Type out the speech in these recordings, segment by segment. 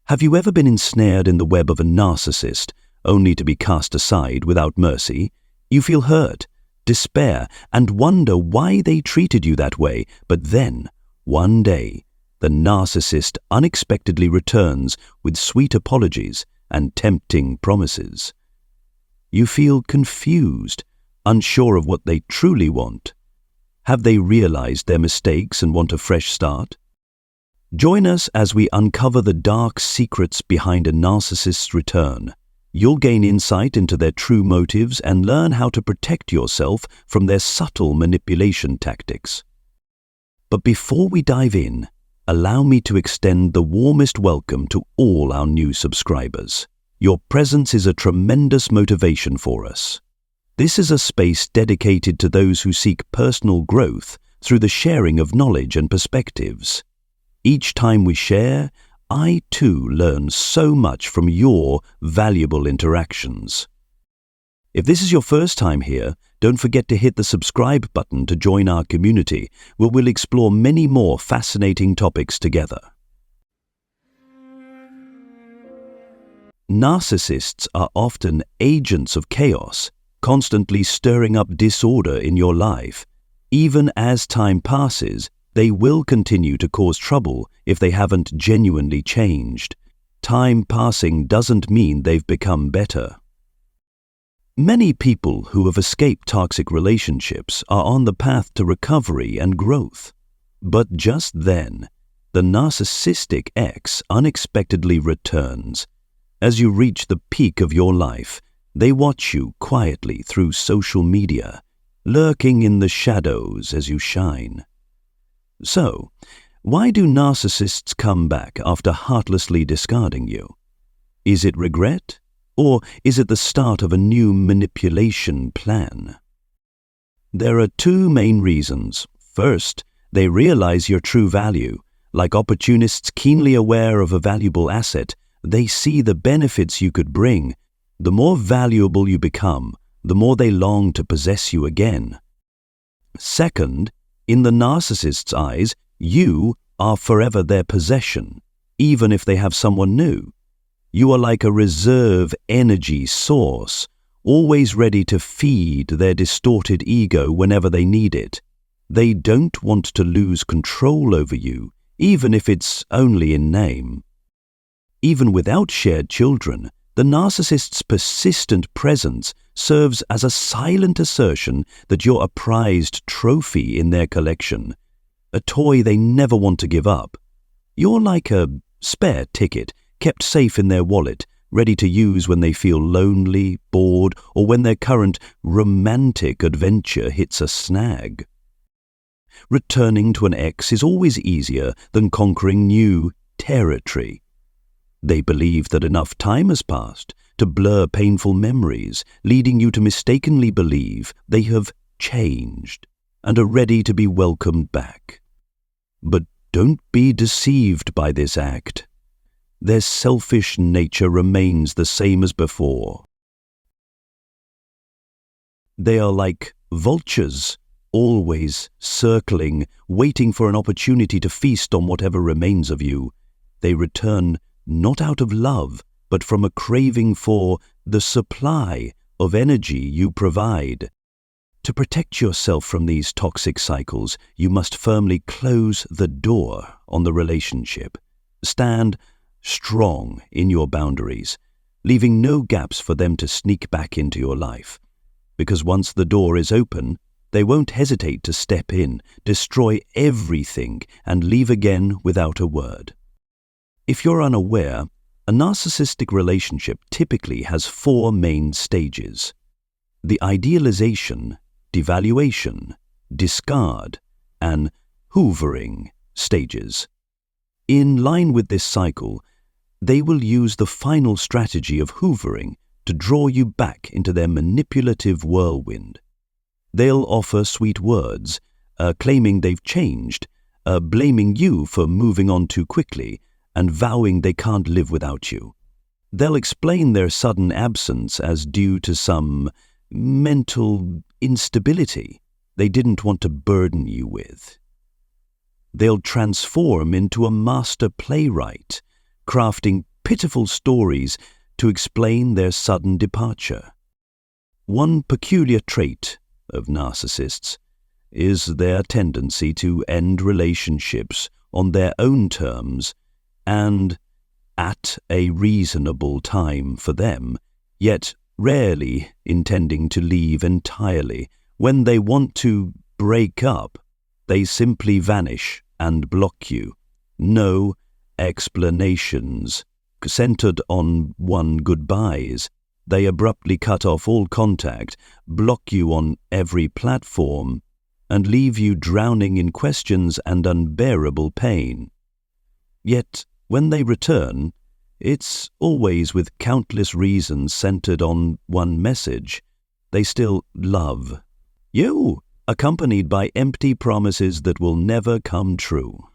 Have you ever been ensnared in the web of a narcissist, only to be cast aside without mercy? You feel hurt, despair, and wonder why they treated you that way, but then, one day, the narcissist unexpectedly returns with sweet apologies and tempting promises. You feel confused, unsure of what they truly want. Have they realized their mistakes and want a fresh start? Join us as we uncover the dark secrets behind a narcissist's return. You'll gain insight into their true motives and learn how to protect yourself from their subtle manipulation tactics. But before we dive in, allow me to extend the warmest welcome to all our new subscribers. Your presence is a tremendous motivation for us. This is a space dedicated to those who seek personal growth through the sharing of knowledge and perspectives. Each time we share, I too learn so much from your valuable interactions. If this is your first time here, don't forget to hit the subscribe button to join our community, where we'll explore many more fascinating topics together. Narcissists are often agents of chaos, constantly stirring up disorder in your life. Even as time passes, they will continue to cause trouble if they haven't genuinely changed. Time passing doesn't mean they've become better. Many people who have escaped toxic relationships are on the path to recovery and growth. But just then, the narcissistic ex unexpectedly returns. As you reach the peak of your life, they watch you quietly through social media, lurking in the shadows as you shine. So, why do narcissists come back after heartlessly discarding you? Is it regret, or is it the start of a new manipulation plan? There are two main reasons. First, they realize your true value. Like opportunists keenly aware of a valuable asset, they see the benefits you could bring. The more valuable you become, the more they long to possess you again. Second, in the narcissist's eyes, you are forever their possession, even if they have someone new. You are like a reserve energy source, always ready to feed their distorted ego whenever they need it. They don't want to lose control over you, even if it's only in name. Even without shared children, the narcissist's persistent presence serves as a silent assertion that you're a prized trophy in their collection, a toy they never want to give up. You're like a spare ticket kept safe in their wallet, ready to use when they feel lonely, bored, or when their current romantic adventure hits a snag. Returning to an ex is always easier than conquering new territory. They believe that enough time has passed to blur painful memories, leading you to mistakenly believe they have changed and are ready to be welcomed back. But don't be deceived by this act. Their selfish nature remains the same as before. They are like vultures, always circling, waiting for an opportunity to feast on whatever remains of you. They return not out of love, but from a craving for the supply of energy you provide. To protect yourself from these toxic cycles, you must firmly close the door on the relationship. Stand strong in your boundaries, leaving no gaps for them to sneak back into your life. Because once the door is open, they won't hesitate to step in, destroy everything, and leave again without a word. If you're unaware, a narcissistic relationship typically has 4 main stages: the idealization, devaluation, discard, and hoovering stages. In line with this cycle, they will use the final strategy of hoovering to draw you back into their manipulative whirlwind. They'll offer sweet words, claiming they've changed, blaming you for moving on too quickly, and vowing they can't live without you. They'll explain their sudden absence as due to some mental instability they didn't want to burden you with. They'll transform into a master playwright, crafting pitiful stories to explain their sudden departure. One peculiar trait of narcissists is their tendency to end relationships on their own terms and at a reasonable time for them, yet rarely intending to leave entirely. When they want to break up, they simply vanish and block you. No explanations centered on one goodbyes. They abruptly cut off all contact, block you on every platform, and leave you drowning in questions and unbearable pain. Yet, when they return, it's always with countless reasons centered on one message. They still love you, accompanied by empty promises that will never come true.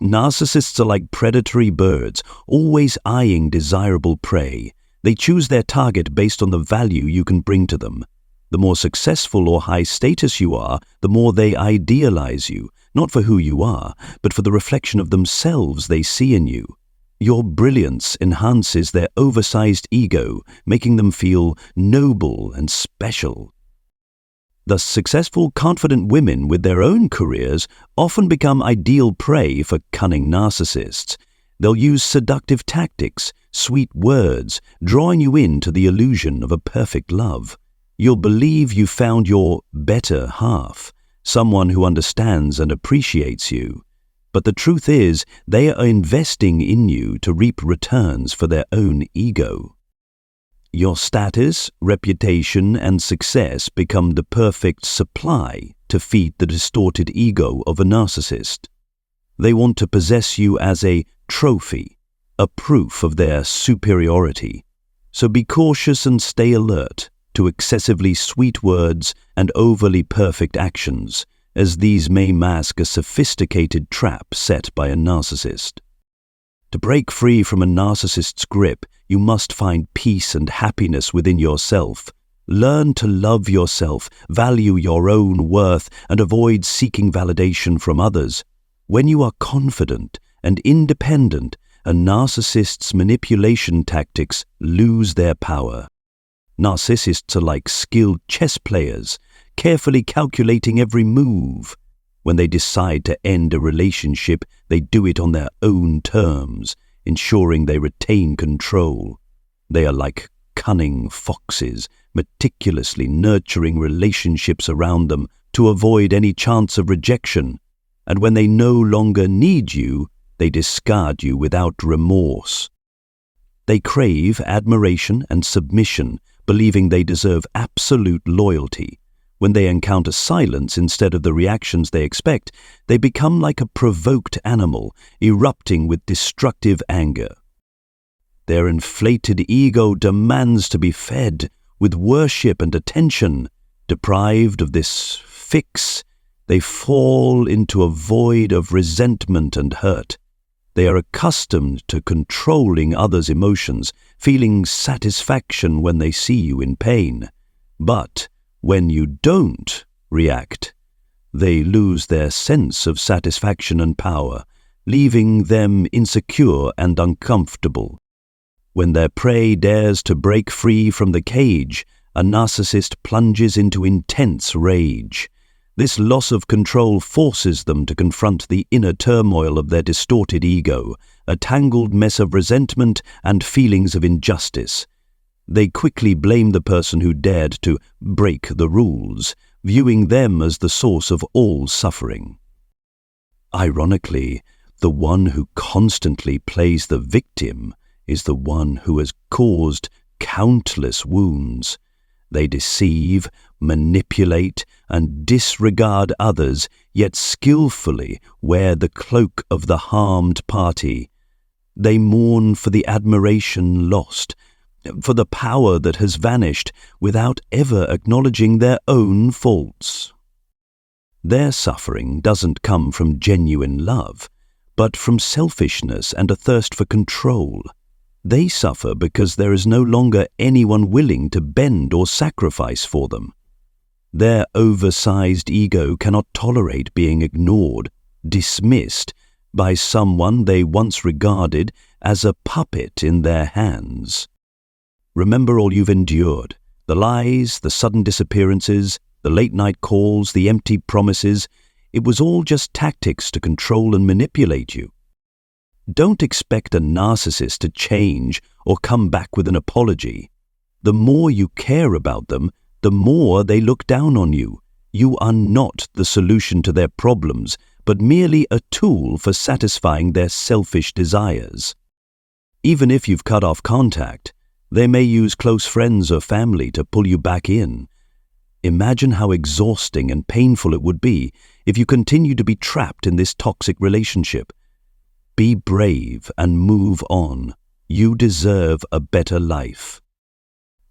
Narcissists are like predatory birds, always eyeing desirable prey. They choose their target based on the value you can bring to them. The more successful or high status you are, the more they idealize you, not for who you are, but for the reflection of themselves they see in you. Your brilliance enhances their oversized ego, making them feel noble and special. Thus, successful, confident women with their own careers often become ideal prey for cunning narcissists. They'll use seductive tactics, sweet words, drawing you into the illusion of a perfect love. You'll believe you found your better half, someone who understands and appreciates you. But the truth is, they are investing in you to reap returns for their own ego. Your status, reputation, and success become the perfect supply to feed the distorted ego of a narcissist. They want to possess you as a trophy, a proof of their superiority. So be cautious and stay alert to excessively sweet words and overly perfect actions, as these may mask a sophisticated trap set by a narcissist. To break free from a narcissist's grip, you must find peace and happiness within yourself. Learn to love yourself, value your own worth, and avoid seeking validation from others. When you are confident and independent, a narcissist's manipulation tactics lose their power. Narcissists are like skilled chess players, carefully calculating every move. When they decide to end a relationship, they do it on their own terms, ensuring they retain control. They are like cunning foxes, meticulously nurturing relationships around them to avoid any chance of rejection. And when they no longer need you, they discard you without remorse. They crave admiration and submission, believing they deserve absolute loyalty. When they encounter silence instead of the reactions they expect, they become like a provoked animal, erupting with destructive anger. Their inflated ego demands to be fed with worship and attention. Deprived of this fix, they fall into a void of resentment and hurt. They are accustomed to controlling others' emotions, feeling satisfaction when they see you in pain. But when you don't react, they lose their sense of satisfaction and power, leaving them insecure and uncomfortable. When their prey dares to break free from the cage, a narcissist plunges into intense rage. This loss of control forces them to confront the inner turmoil of their distorted ego, a tangled mess of resentment and feelings of injustice. They quickly blame the person who dared to break the rules, viewing them as the source of all suffering. Ironically, the one who constantly plays the victim is the one who has caused countless wounds. They deceive, manipulate, and disregard others, yet skillfully wear the cloak of the harmed party. They mourn for the admiration lost, for the power that has vanished, without ever acknowledging their own faults. Their suffering doesn't come from genuine love, but from selfishness and a thirst for control. They suffer because there is no longer anyone willing to bend or sacrifice for them. Their oversized ego cannot tolerate being ignored, dismissed by someone they once regarded as a puppet in their hands. Remember all you've endured, the lies, the sudden disappearances, the late-night calls, the empty promises. It was all just tactics to control and manipulate you. Don't expect a narcissist to change or come back with an apology. The more you care about them, the more they look down on you. You are not the solution to their problems, but merely a tool for satisfying their selfish desires. Even if you've cut off contact, they may use close friends or family to pull you back in. Imagine how exhausting and painful it would be if you continue to be trapped in this toxic relationship. Be brave and move on. You deserve a better life.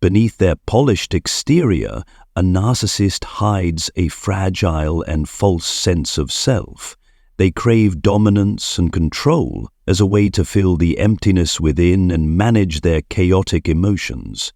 Beneath their polished exterior, a narcissist hides a fragile and false sense of self. They crave dominance and control as a way to fill the emptiness within and manage their chaotic emotions.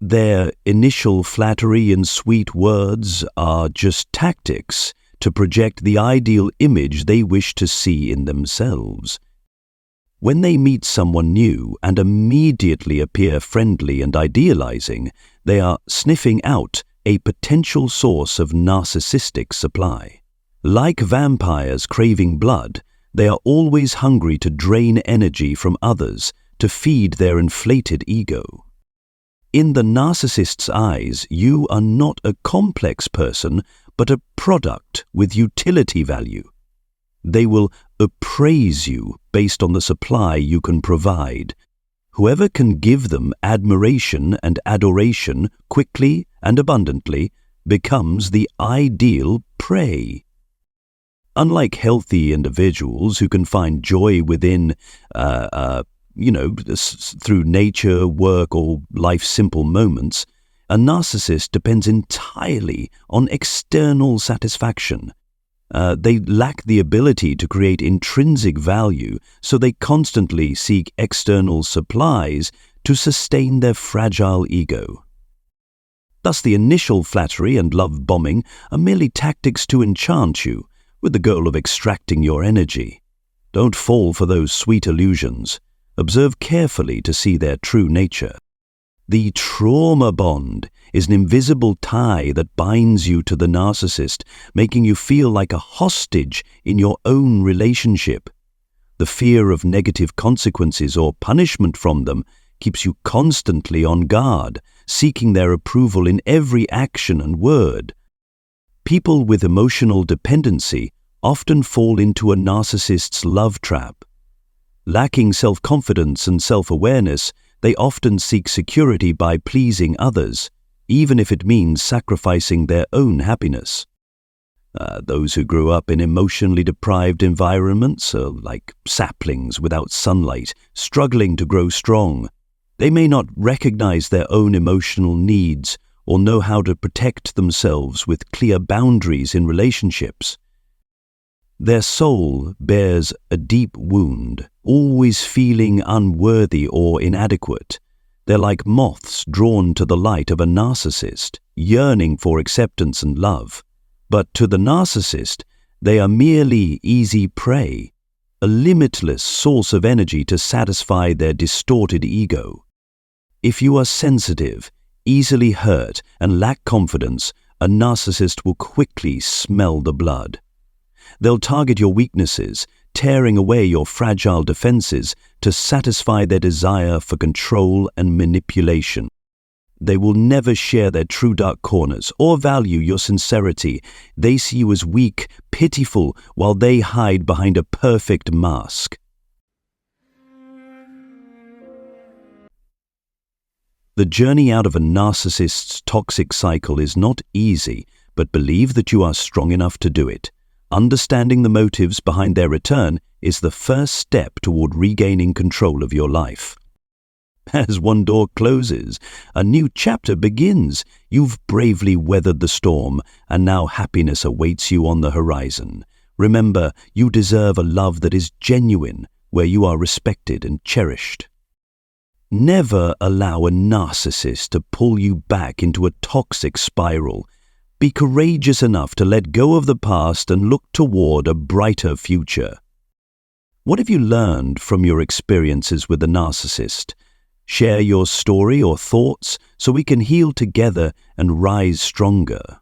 Their initial flattery and sweet words are just tactics to project the ideal image they wish to see in themselves. When they meet someone new and immediately appear friendly and idealizing, they are sniffing out a potential source of narcissistic supply. Like vampires craving blood, they are always hungry to drain energy from others to feed their inflated ego. In the narcissist's eyes, you are not a complex person, but a product with utility value. They will appraise you based on the supply you can provide. Whoever can give them admiration and adoration quickly and abundantly becomes the ideal prey. Unlike healthy individuals who can find joy within, through nature, work, or life's simple moments, a narcissist depends entirely on external satisfaction. They lack the ability to create intrinsic value, so they constantly seek external supplies to sustain their fragile ego. Thus, the initial flattery and love bombing are merely tactics to enchant you, with the goal of extracting your energy. Don't fall for those sweet illusions. Observe carefully to see their true nature. The trauma bond is an invisible tie that binds you to the narcissist, making you feel like a hostage in your own relationship. The fear of negative consequences or punishment from them keeps you constantly on guard, seeking their approval in every action and word. People with emotional dependency often fall into a narcissist's love trap. Lacking self-confidence and self-awareness, they often seek security by pleasing others, even if it means sacrificing their own happiness. Those who grew up in emotionally deprived environments are like saplings without sunlight, struggling to grow strong. They may not recognize their own emotional needs or know how to protect themselves with clear boundaries in relationships. Their soul bears a deep wound, always feeling unworthy or inadequate. They're like moths drawn to the light of a narcissist, yearning for acceptance and love. But to the narcissist, they are merely easy prey, a limitless source of energy to satisfy their distorted ego. If you are sensitive, easily hurt, and lack confidence, a narcissist will quickly smell the blood. They'll target your weaknesses, tearing away your fragile defenses to satisfy their desire for control and manipulation. They will never share their true dark corners or value your sincerity. They see you as weak, pitiful, while they hide behind a perfect mask. The journey out of a narcissist's toxic cycle is not easy, but believe that you are strong enough to do it. Understanding the motives behind their return is the first step toward regaining control of your life. As one door closes, a new chapter begins. You've bravely weathered the storm, and now happiness awaits you on the horizon. Remember, you deserve a love that is genuine, where you are respected and cherished. Never allow a narcissist to pull you back into a toxic spiral. Be courageous enough to let go of the past and look toward a brighter future. What have you learned from your experiences with the narcissist? Share your story or thoughts so we can heal together and rise stronger.